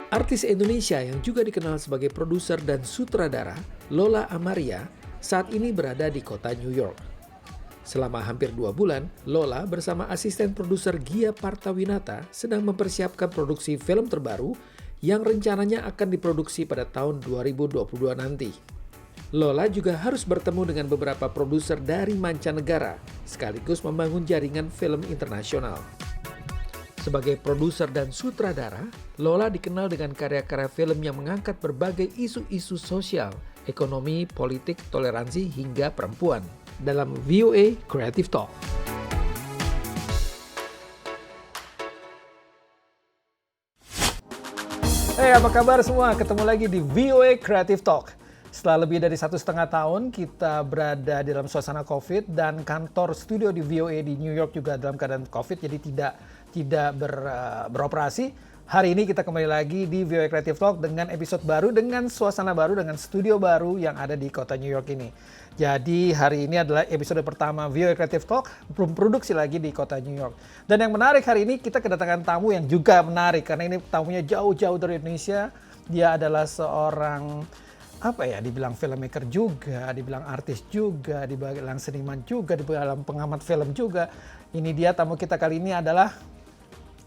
Artis Indonesia yang juga dikenal sebagai produser dan sutradara, Lola Amaria, saat ini berada di kota New York. Selama hampir 2 bulan, Lola bersama asisten produser Gia Partawinata sedang mempersiapkan produksi film terbaru yang rencananya akan diproduksi pada tahun 2022 nanti. Lola juga harus bertemu dengan beberapa produser dari mancanegara, sekaligus membangun jaringan film internasional. Sebagai produser dan sutradara, Lola dikenal dengan karya-karya film yang mengangkat berbagai isu-isu sosial, ekonomi, politik, toleransi, hingga perempuan. Dalam VOA Creative Talk. Hey, apa kabar semua? Ketemu lagi di VOA Creative Talk. Setelah lebih dari 1,5 tahun kita berada di dalam suasana COVID dan kantor studio di VOA di New York juga dalam keadaan COVID, jadi tidak beroperasi. Hari ini kita kembali lagi di VOA Creative Talk dengan episode baru, dengan suasana baru, dengan studio baru yang ada di kota New York ini. Jadi hari ini adalah episode pertama VOA Creative Talk, produksi lagi di kota New York. Dan yang menarik hari ini kita kedatangan tamu yang juga menarik, karena ini tamunya jauh-jauh dari Indonesia. Dia adalah seorang, dibilang filmmaker juga, dibilang artis juga, dibilang seniman juga, dibilang pengamat film juga. Ini dia tamu kita kali ini adalah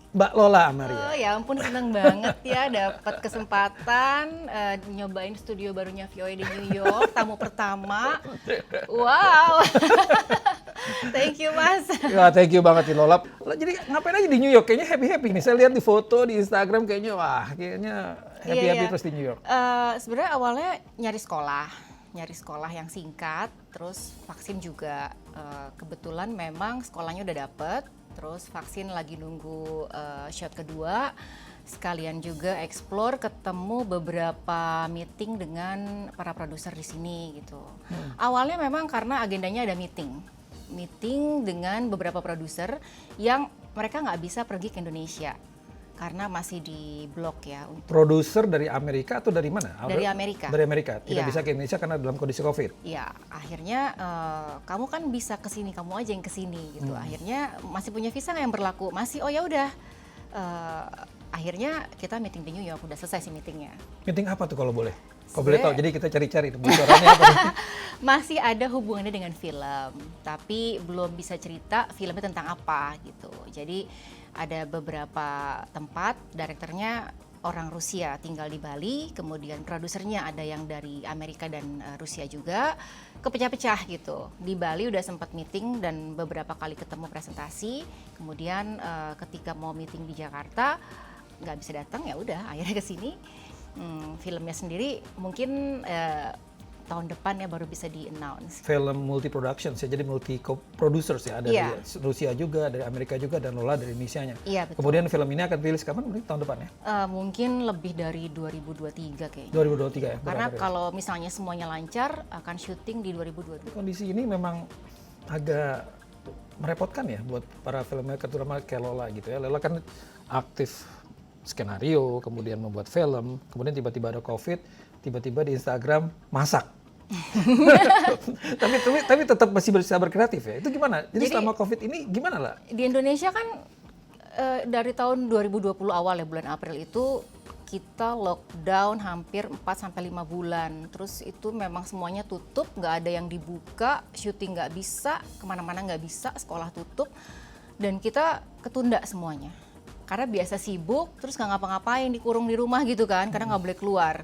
Mbak Lola Amaria. Oh ya ampun, seneng banget ya dapat kesempatan nyobain studio barunya VOA di New York, tamu pertama. Wow. Thank you, Mas. Ya, thank you banget Lola. Jadi ngapain aja di New York? Kayaknya happy-happy nih. Saya lihat di foto di Instagram kayaknya happy-happy terus di New York. Sebenarnya awalnya nyari sekolah yang singkat, terus vaksin juga. Kebetulan memang sekolahnya udah dapet. Terus vaksin lagi nunggu shot kedua, sekalian juga explore, ketemu beberapa meeting dengan para produser di sini gitu. Awalnya memang karena agendanya ada meeting dengan beberapa produser yang mereka nggak bisa pergi ke Indonesia karena masih di blok ya. Produser dari Amerika atau dari mana? Dari Amerika. Dari Amerika, tidak bisa ke Indonesia karena dalam kondisi COVID. Iya, akhirnya kamu kan bisa kesini, kamu aja yang kesini gitu. Akhirnya masih punya visa nggak yang berlaku? Masih, oh ya udah. Akhirnya kita meeting di New York, udah selesai sih meetingnya. Meeting apa tuh kalau boleh? Kalau boleh tahu, jadi kita cari-cari bocorannya apa? Masih ada hubungannya dengan film, tapi belum bisa cerita filmnya tentang apa gitu. Jadi ada beberapa tempat, direkturnya orang Rusia tinggal di Bali, kemudian produsernya ada yang dari Amerika dan Rusia juga, kepecah-pecah gitu. Di Bali udah sempat meeting dan beberapa kali ketemu presentasi, kemudian ketika mau meeting di Jakarta nggak bisa datang, ya udah akhirnya ke sini. Filmnya sendiri mungkin tahun depan ya baru bisa di-announce. Film multi-production, jadi multi-producers ya, ada dari Rusia juga, dari Amerika juga, dan Lola dari Indonesia-nya. Iya, betul. Kemudian film ini akan rilis kapan? Mungkin tahun depan ya? Mungkin lebih dari 2023 kayaknya. 2023 ya? Karena kalau misalnya semuanya lancar, akan syuting di 2022. Kondisi ini memang agak merepotkan ya buat para filmmaker, terutama kayak Lola gitu ya. Lola kan aktif skenario, kemudian membuat film, kemudian tiba-tiba ada COVID, tiba-tiba di Instagram masak. tapi tetap masih bisa berkreatif ya. Itu gimana? Jadi selama COVID ini gimana lah? Di Indonesia kan dari tahun 2020 awal ya, bulan April itu kita lockdown hampir 4-5 bulan. Terus itu memang semuanya tutup, nggak ada yang dibuka, syuting nggak bisa, kemana-mana nggak bisa, sekolah tutup. Dan kita ketunda semuanya. Karena biasa sibuk, terus nggak ngapa-ngapain, dikurung di rumah gitu kan, karena nggak boleh keluar.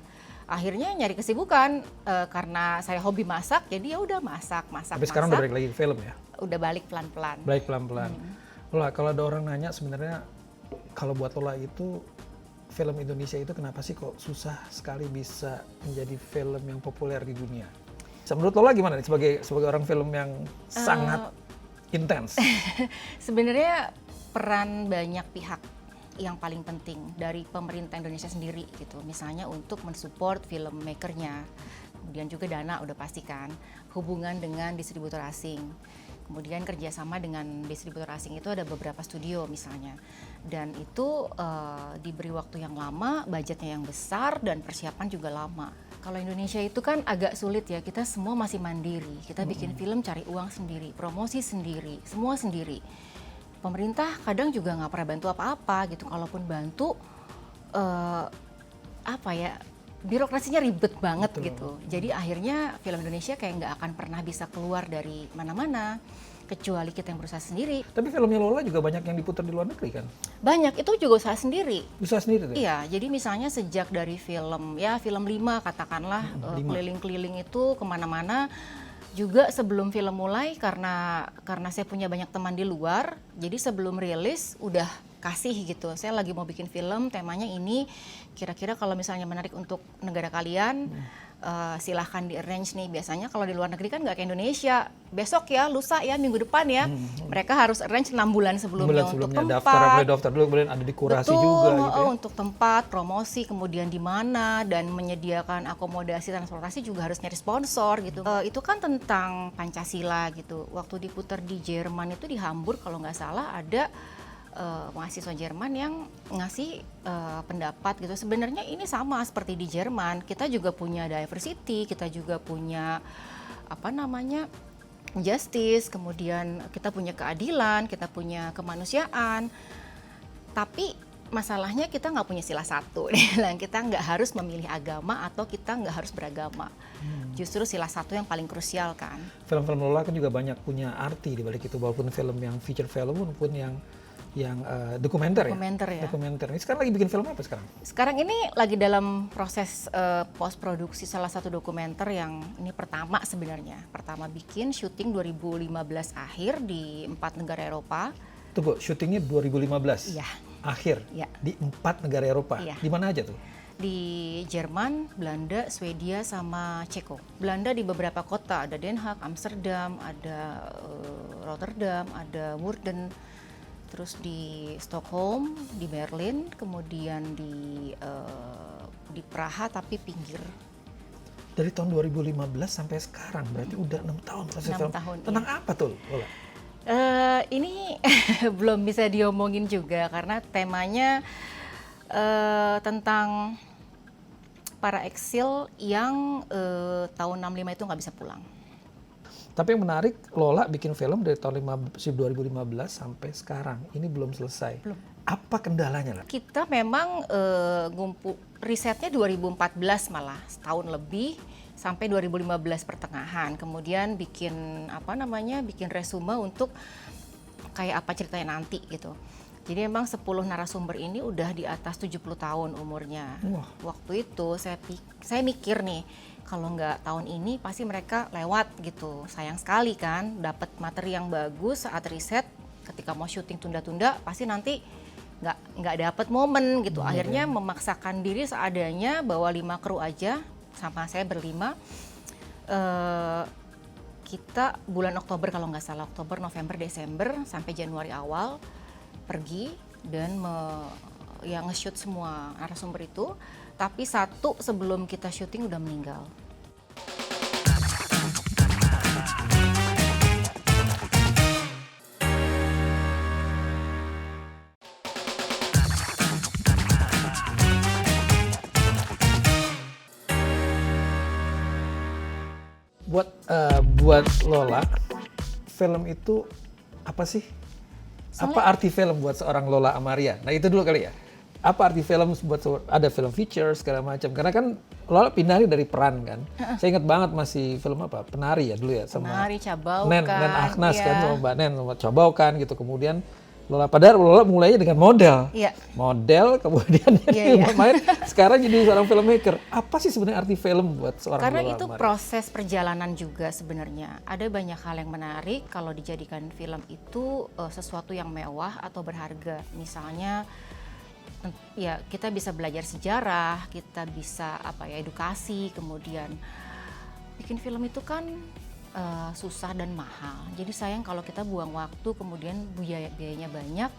Akhirnya nyari kesibukan, karena saya hobi masak, jadi ya udah masak. Tapi sekarang udah balik lagi ke film ya? Udah balik pelan-pelan. Balik pelan-pelan. Lola, kalau ada orang nanya sebenarnya, kalau buat Lola itu, film Indonesia itu kenapa sih kok susah sekali bisa menjadi film yang populer di dunia? Menurut Lola gimana nih sebagai orang film yang sangat intens? Sebenarnya peran banyak pihak yang paling penting dari pemerintah Indonesia sendiri gitu, misalnya untuk mensupport filmmakernya, kemudian juga dana udah pastikan, hubungan dengan distributor asing, kemudian kerjasama dengan distributor asing itu ada beberapa studio misalnya, dan itu diberi waktu yang lama, budgetnya yang besar, dan persiapan juga lama. Kalau Indonesia itu kan agak sulit ya, kita semua masih mandiri, kita bikin film cari uang sendiri, promosi sendiri, semua sendiri. Pemerintah kadang juga nggak pernah bantu apa-apa gitu, kalaupun bantu apa ya, birokrasinya ribet banget Betul. gitu. Jadi akhirnya film Indonesia kayak nggak akan pernah bisa keluar dari mana-mana kecuali kita yang berusaha sendiri. Tapi filmnya Lola juga banyak yang diputar di luar negeri kan? Banyak itu juga usaha sendiri. Usaha sendiri tuh? Iya, jadi misalnya sejak dari film 5 katakanlah, keliling-keliling itu kemana-mana. Juga sebelum film mulai karena saya punya banyak teman di luar, jadi sebelum rilis udah kasih gitu. Saya lagi mau bikin film, temanya ini, kira-kira kalau misalnya menarik untuk negara kalian, silahkan di arrange nih. Biasanya kalau di luar negeri kan nggak kayak Indonesia, besok ya, lusa ya, minggu depan ya. Mereka harus arrange 6 bulan sebelumnya untuk tempat. Daftar dulu, kemudian ada dekorasi Betul, juga gitu ya. untuk tempat, promosi, kemudian di mana, dan menyediakan akomodasi transportasi juga harus nyari sponsor gitu. Itu kan tentang Pancasila gitu. Waktu diputar di Jerman itu di Hamburg kalau nggak salah ada mahasiswa Jerman yang ngasih pendapat gitu. Sebenarnya ini sama seperti di Jerman. Kita juga punya diversity, kita juga punya justice, kemudian kita punya keadilan, kita punya kemanusiaan. Tapi masalahnya kita nggak punya sila satu. Kita nggak harus memilih agama atau kita nggak harus beragama. Justru sila satu yang paling krusial kan. Film-film Lola kan juga banyak punya arti di balik itu, walaupun film yang feature film maupun yang dokumenter ya. Dokumenter. Ini sekarang lagi bikin film apa sekarang? Sekarang ini lagi dalam proses post produksi salah satu dokumenter yang ini pertama sebenarnya. Pertama bikin syuting 2015 akhir di 4 negara Eropa. Tunggu, syutingnya 2015? Iya. Akhir? Iya. Di 4 negara Eropa? Iya. Di mana aja tuh? Di Jerman, Belanda, Swedia, sama Ceko. Belanda di beberapa kota, ada Den Haag, Amsterdam, ada Rotterdam, ada Woerden, terus di Stockholm, di Berlin, kemudian di Praha tapi pinggir. Dari tahun 2015 sampai sekarang, berarti udah 6 tahun proses 6 film. tahun, Tentang apa tuh, Lola? Ini belum bisa diomongin juga karena temanya tentang para eksil yang tahun 65 itu nggak bisa pulang. Tapi yang menarik, Lola bikin film dari tahun 2015 sampai sekarang. Ini belum selesai. Belum. Apa kendalanya lah? Kita memang risetnya 2014 malah, setahun lebih sampai 2015 pertengahan. Kemudian bikin bikin resume untuk kayak apa ceritanya nanti gitu. Jadi memang 10 narasumber ini udah di atas 70 tahun umurnya. Wah. Waktu itu saya mikir nih, kalau nggak tahun ini pasti mereka lewat gitu. Sayang sekali kan, dapat materi yang bagus saat riset, ketika mau syuting tunda-tunda pasti nanti nggak dapat momen gitu. Akhirnya memaksakan diri seadanya, bawa 5 kru aja, sama saya berlima. Kita bulan Oktober kalau nggak salah, Oktober, November, Desember sampai Januari awal pergi dan nge-shoot semua narasumber itu. Tapi satu sebelum kita syuting udah meninggal. Buat Lola, film itu apa sih? Apa arti film buat seorang Lola Amaria? Nah itu dulu kali ya. Apa arti film buat ada film feature segala macam? Karena kan Lola pindah dari peran kan. Saya ingat banget masih film apa? Penari ya dulu ya, sama Penari, Cabaukan, Nen Agnes iya. kan, sama Mbak Nen, sama Cabaukan gitu. Kemudian padahal Lola mulainya dengan model. Iya. Model, kemudian jadi main, sekarang jadi seorang filmmaker. Apa sih sebenarnya arti film buat seorang Karena Lola itu Amaria? proses perjalanan juga sebenarnya. Ada banyak hal yang menarik kalau dijadikan film itu sesuatu yang mewah atau berharga. Misalnya ya kita bisa belajar sejarah, kita bisa edukasi, kemudian bikin film itu kan susah dan mahal. Jadi sayang kalau kita buang waktu kemudian biayanya banyak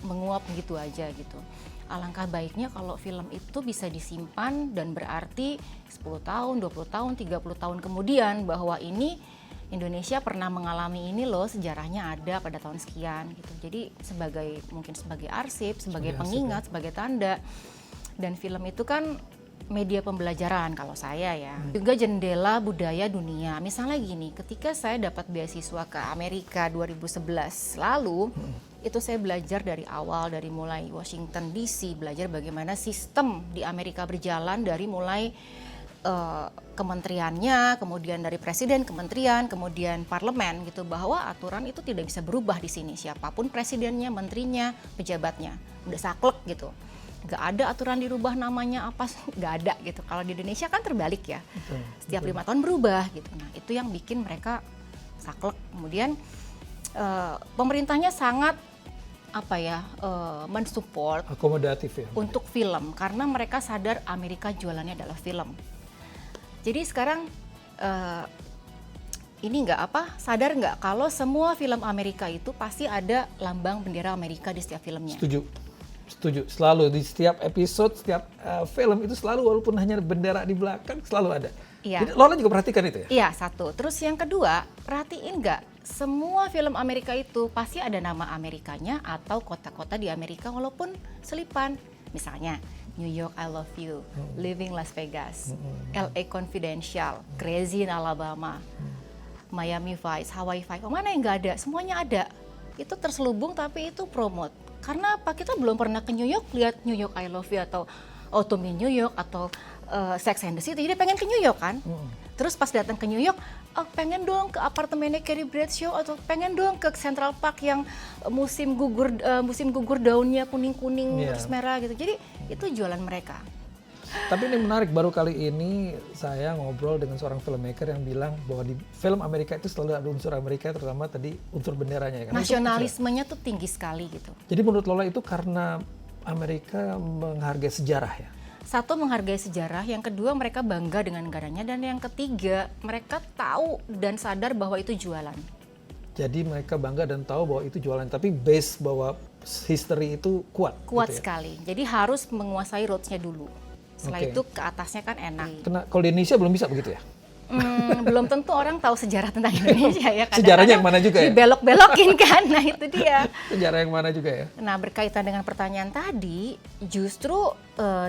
menguap gitu aja gitu. Alangkah baiknya kalau film itu bisa disimpan dan berarti 10 tahun, 20 tahun, 30 tahun kemudian bahwa ini Indonesia pernah mengalami ini loh, sejarahnya ada pada tahun sekian gitu. Jadi mungkin sebagai arsip, sebagai pengingat, sebagai tanda. Dan film itu kan media pembelajaran kalau saya ya. Juga jendela budaya dunia. Misalnya gini, ketika saya dapat beasiswa ke Amerika 2011 lalu, itu saya belajar dari awal, dari mulai Washington DC, belajar bagaimana sistem di Amerika berjalan dari mulai kementeriannya, kemudian dari presiden, kementerian, kemudian parlemen gitu, bahwa aturan itu tidak bisa berubah di sini. Siapapun presidennya, menterinya, pejabatnya, udah saklek gitu. Gak ada aturan dirubah namanya apa, gak ada gitu. Kalau di Indonesia kan terbalik ya, setiap 5 tahun berubah gitu. Nah itu yang bikin mereka saklek. Kemudian pemerintahnya sangat mensupport akomodatif ya untuk film, karena mereka sadar Amerika jualannya adalah film. Jadi sekarang sadar nggak kalau semua film Amerika itu pasti ada lambang bendera Amerika di setiap filmnya. Setuju, selalu di setiap episode, setiap film itu selalu, walaupun hanya bendera di belakang, selalu ada. Iya. Jadi Lola juga perhatikan itu ya? Iya, satu. Terus yang kedua, perhatiin nggak, semua film Amerika itu pasti ada nama Amerikanya atau kota-kota di Amerika walaupun selipan. Misalnya, New York I Love You, Living Las Vegas, LA Confidential, Crazy in Alabama, Miami Vice, Hawaii Vice, mana yang nggak ada? Semuanya ada. Itu terselubung tapi itu promote. Karena apa? Kita belum pernah ke New York, lihat New York I Love You atau Autumn in New York atau Sex and the City, jadi pengen ke New York kan. Terus pas datang ke New York, pengen dong ke apartemennya Carrie Bradshaw, atau pengen dong ke Central Park yang musim gugur daunnya kuning-kuning terus merah gitu. Jadi itu jualan mereka. Tapi ini menarik, baru kali ini saya ngobrol dengan seorang filmmaker yang bilang bahwa di film Amerika itu selalu ada unsur Amerika, terutama tadi unsur benderanya. Kan? Nasionalismenya tuh tinggi sekali gitu. Jadi menurut Lola itu karena Amerika menghargai sejarah ya? Satu, menghargai sejarah, yang kedua mereka bangga dengan negaranya, dan yang ketiga mereka tahu dan sadar bahwa itu jualan. Jadi mereka bangga dan tahu bahwa itu jualan, tapi base bahwa history itu kuat. Kuat gitu ya? sekali, jadi harus menguasai roots-nya dulu. Setelah itu ke atasnya kan enak. Kalau di Indonesia belum bisa begitu ya? Belum tentu orang tahu sejarah tentang Indonesia ya. Sejarahnya yang mana juga ya? Dibelok-belokin kan, nah itu dia. Sejarah yang mana juga ya? Nah berkaitan dengan pertanyaan tadi, justru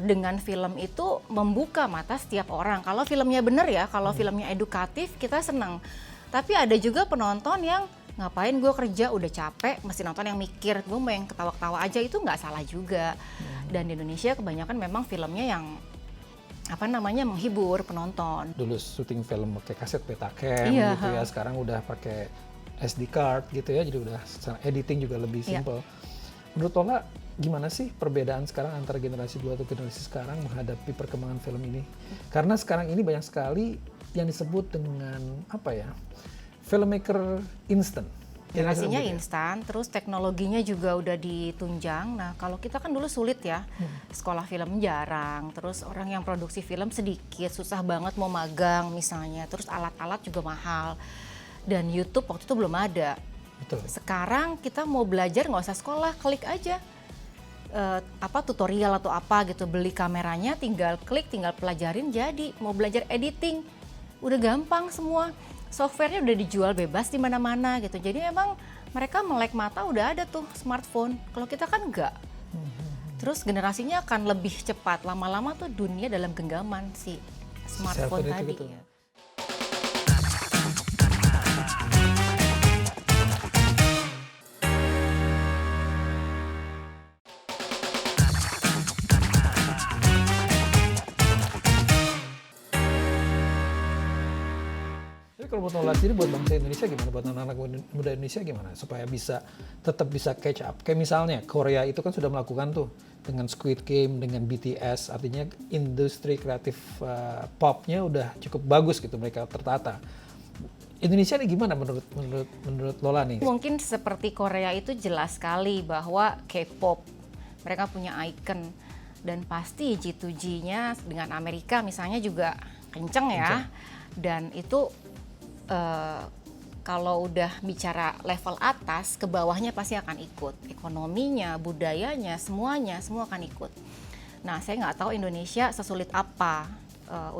dengan film itu membuka mata setiap orang. Kalau filmnya benar ya, kalau filmnya edukatif kita senang. Tapi ada juga penonton yang ngapain gue kerja udah capek, mesti nonton yang mikir, gue mau yang ketawa-ketawa aja, itu nggak salah juga. Dan di Indonesia kebanyakan memang filmnya yang menghibur penonton. Dulu syuting film pakai kaset Betacam gitu ya, sekarang udah pakai SD card gitu ya, jadi udah editing juga lebih simple. Menurut Lola gimana sih perbedaan sekarang antara generasi dulu atau generasi sekarang menghadapi perkembangan film ini? Karena sekarang ini banyak sekali yang disebut dengan filmmaker instant. Generasinya instan, terus teknologinya juga udah ditunjang. Nah kalau kita kan dulu sulit ya, sekolah film jarang, terus orang yang produksi film sedikit, susah banget mau magang misalnya, terus alat-alat juga mahal. Dan YouTube waktu itu belum ada. Betul. Sekarang kita mau belajar nggak usah sekolah, klik aja tutorial atau apa gitu, beli kameranya, tinggal klik, tinggal pelajarin, jadi mau belajar editing udah gampang semua. Softwarenya udah dijual bebas di mana-mana gitu. Jadi emang mereka melek mata udah ada tuh smartphone. Kalau kita kan enggak. Terus generasinya akan lebih cepat. Lama-lama tuh dunia dalam genggaman si smartphone tadi. Gitu. Kalau buat Lola sendiri, buat bangsa Indonesia gimana? Buat anak-anak muda Indonesia gimana? Supaya tetap bisa catch up. Kayak misalnya Korea itu kan sudah melakukan tuh dengan Squid Game, dengan BTS. Artinya industri kreatif popnya udah cukup bagus gitu, mereka tertata. Indonesia ini gimana menurut Lola nih? Mungkin seperti Korea itu jelas sekali bahwa K-pop mereka punya icon, dan pasti G2G-nya dengan Amerika misalnya juga kenceng ya. Dan itu kalau udah bicara level atas, ke bawahnya pasti akan ikut. Ekonominya, budayanya, semua akan ikut. Nah, saya nggak tahu Indonesia sesulit apa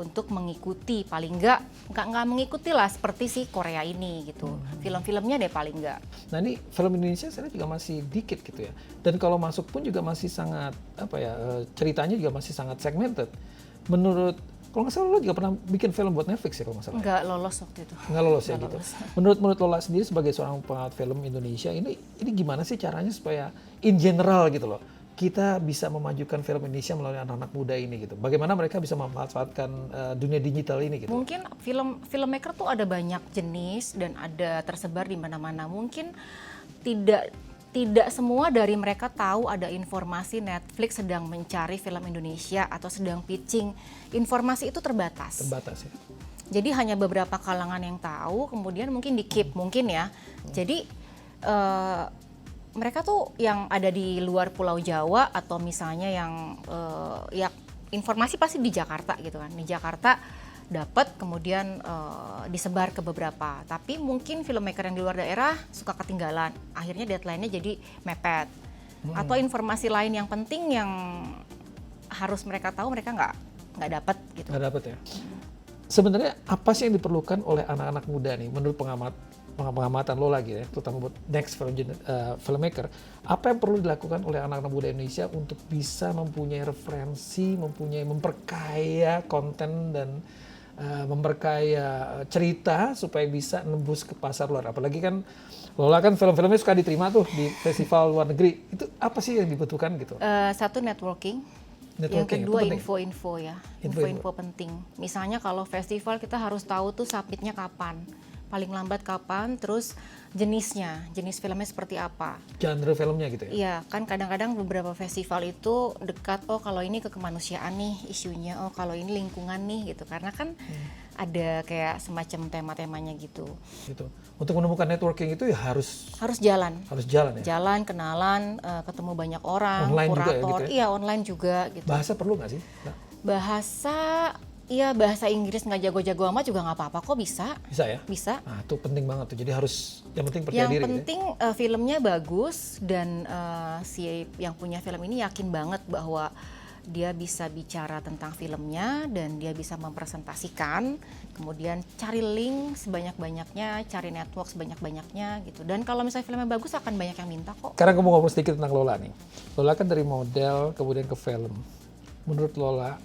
untuk mengikuti, paling nggak mengikuti lah seperti si Korea ini gitu. Film-filmnya deh paling nggak. Nah ini film Indonesia saya juga masih dikit gitu ya. Dan kalau masuk pun juga masih sangat ceritanya juga masih sangat segmented. menurut, kalau nggak salah Lola juga pernah bikin film buat Netflix ya kalau nggak salah. Nggak lolos waktu itu. Nggak lolos ya Nggak gitu. lolos. Menurut Lola sendiri sebagai seorang pengamat film Indonesia, ini gimana sih caranya supaya in general gitu loh, kita bisa memajukan film Indonesia melalui anak-anak muda ini gitu. Bagaimana mereka bisa memanfaatkan dunia digital ini gitu. Mungkin filmmaker tuh ada banyak jenis dan ada tersebar di mana-mana. Mungkin tidak semua dari mereka tahu ada informasi Netflix sedang mencari film Indonesia atau sedang pitching. Informasi itu terbatas. Terbatas ya. Jadi hanya beberapa kalangan yang tahu, kemudian mungkin di-keep mungkin ya. Jadi mereka tuh yang ada di luar Pulau Jawa atau misalnya yang ya informasi pasti di Jakarta gitu kan. Di Jakarta dapat kemudian disebar ke beberapa. Tapi mungkin filmmaker yang di luar daerah suka ketinggalan. Akhirnya deadline-nya jadi mepet. Atau informasi lain yang penting yang harus mereka tahu mereka nggak dapat gitu. Nggak dapat ya. Sebenarnya apa sih yang diperlukan oleh anak-anak muda nih menurut pengamatan lo lagi ya, terutama buat next filmmaker, apa yang perlu dilakukan oleh anak-anak muda Indonesia untuk bisa mempunyai referensi, memperkaya konten dan memperkaya cerita supaya bisa nembus ke pasar luar. Apalagi kan Lola kan film-filmnya suka diterima tuh di festival luar negeri. Itu apa sih yang dibutuhkan gitu? Satu networking. Yang kedua info-info ya, info-info penting. Misalnya kalau festival kita harus tahu tuh submitnya kapan, paling lambat kapan, terus jenisnya, jenis filmnya seperti apa. Genre filmnya gitu ya? Iya, kan kadang-kadang beberapa festival itu dekat, oh kalau ini ke kemanusiaan nih isunya, oh kalau ini lingkungan nih gitu. Karena kan ada kayak semacam tema-temanya gitu. Gitu. Untuk menemukan networking itu ya harus jalan. Harus jalan ya? Jalan, kenalan, ketemu banyak orang, online kurator, juga ya, gitu ya? Iya online juga gitu. Bahasa perlu nggak sih? Nah. Bahasa Inggris nggak jago-jago amat juga nggak apa-apa kok, bisa. Bisa ya? Bisa. Nah itu penting banget tuh, jadi harus, yang penting percaya diri. Yang penting gitu ya? Filmnya bagus dan si yang punya film ini yakin banget bahwa dia bisa bicara tentang filmnya dan dia bisa mempresentasikan, kemudian cari link sebanyak-banyaknya, cari network sebanyak-banyaknya gitu. Dan kalau misalnya filmnya bagus akan banyak yang minta kok. Sekarang aku mau ngomong sedikit tentang Lola nih. Lola kan dari model kemudian ke film. Menurut Lola,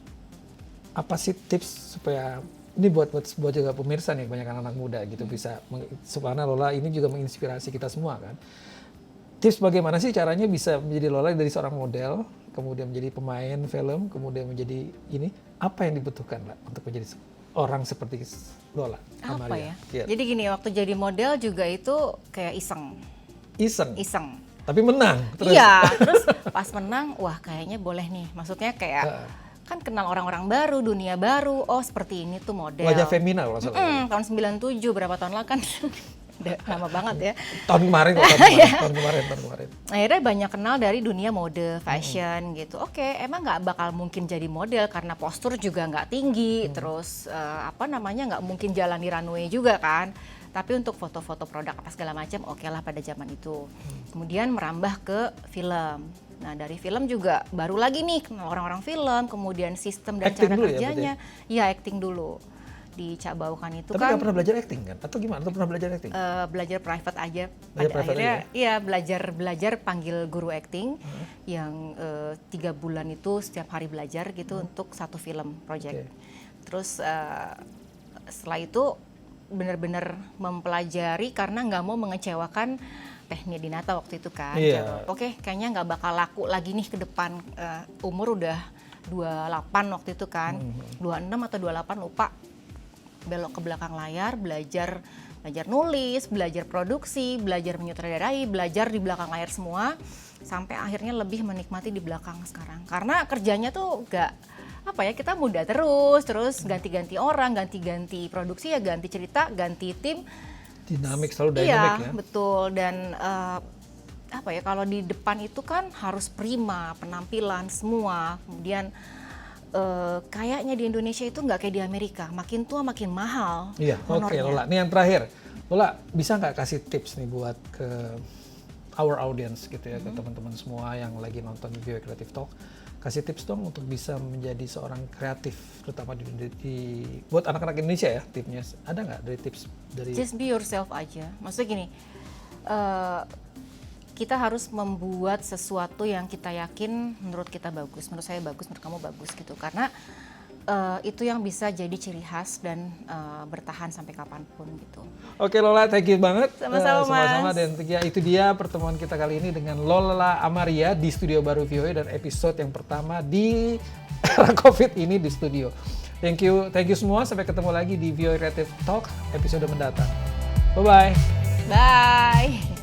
apa sih tips supaya ini buat juga pemirsa nih, banyak anak muda gitu bisa, supaya Lola ini juga menginspirasi kita semua kan. Tips bagaimana sih caranya bisa menjadi Lola dari seorang model, kemudian menjadi pemain film, kemudian menjadi ini, apa yang dibutuhkan lah untuk menjadi orang seperti Lola? Apa Amalia? ya? Jadi gini, waktu jadi model juga itu kayak iseng. Iseng? Tapi menang? Terus. Iya, terus pas menang, wah kayaknya boleh nih. Maksudnya kayak kan kenal orang-orang baru, dunia baru, oh seperti ini tuh model. Wajah femina kalau salah. Tahun 97, berapa tahun lah kan. Udah lama banget ya. Tahun kemarin. Akhirnya banyak kenal dari dunia mode, fashion gitu. Oke, emang nggak bakal mungkin jadi model karena postur juga nggak tinggi, terus nggak mungkin jalan di runway juga kan. Tapi untuk foto-foto produk apa segala macam, oke lah pada zaman itu. Kemudian merambah ke film. Nah dari film juga baru lagi nih kenal orang-orang film, kemudian sistem dan acting cara dulu kerjanya. Ya acting dulu. Di Cak Baukan itu. Tapi kan. Tapi nggak pernah belajar acting kan? Atau gimana? Atau pernah belajar acting? Belajar private aja. Belajar Pada private akhirnya, aja? iya belajar panggil guru acting yang 3 bulan itu setiap hari belajar gitu untuk satu film project. Terus setelah itu benar-benar mempelajari karena nggak mau mengecewakan Tehnia Dinata waktu itu kan. Oke, kayaknya nggak bakal laku lagi nih ke depan. Umur udah 28 waktu itu kan. 26 atau 28 lupa. Belok ke belakang layar, belajar nulis, belajar produksi, belajar menyutradarai, belajar di belakang layar semua, sampai akhirnya lebih menikmati di belakang sekarang. Karena kerjanya tuh kita muda terus ganti-ganti orang, ganti-ganti produksi ya, ganti cerita, ganti tim. Dinamik, selalu dynamic ya. Iya, betul. Dan kalau di depan itu kan harus prima, penampilan semua, kemudian kayaknya di Indonesia itu nggak kayak di Amerika, makin tua makin mahal. Iya, oke Lola. Ini yang terakhir, Lola bisa nggak kasih tips nih buat ke our audience gitu ya, ke teman-teman semua yang lagi nonton VOA Creative Talk, kasih tips dong untuk bisa menjadi seorang kreatif, terutama buat anak-anak Indonesia ya, tipsnya ada nggak dari tips dari? Just be yourself aja. Maksudnya gini. Kita harus membuat sesuatu yang kita yakin menurut kita bagus, menurut saya bagus, menurut kamu bagus gitu. Karena itu yang bisa jadi ciri khas dan bertahan sampai kapanpun gitu. Oke Lola, thank you banget. Sama-sama, Sama-sama, Mas. dan ya, itu dia pertemuan kita kali ini dengan Lola Amaria di studio baru VOA dan episode yang pertama di era COVID ini di studio. Thank you semua. Sampai ketemu lagi di VOA Creative Talk episode mendatang. Bye-bye. Bye.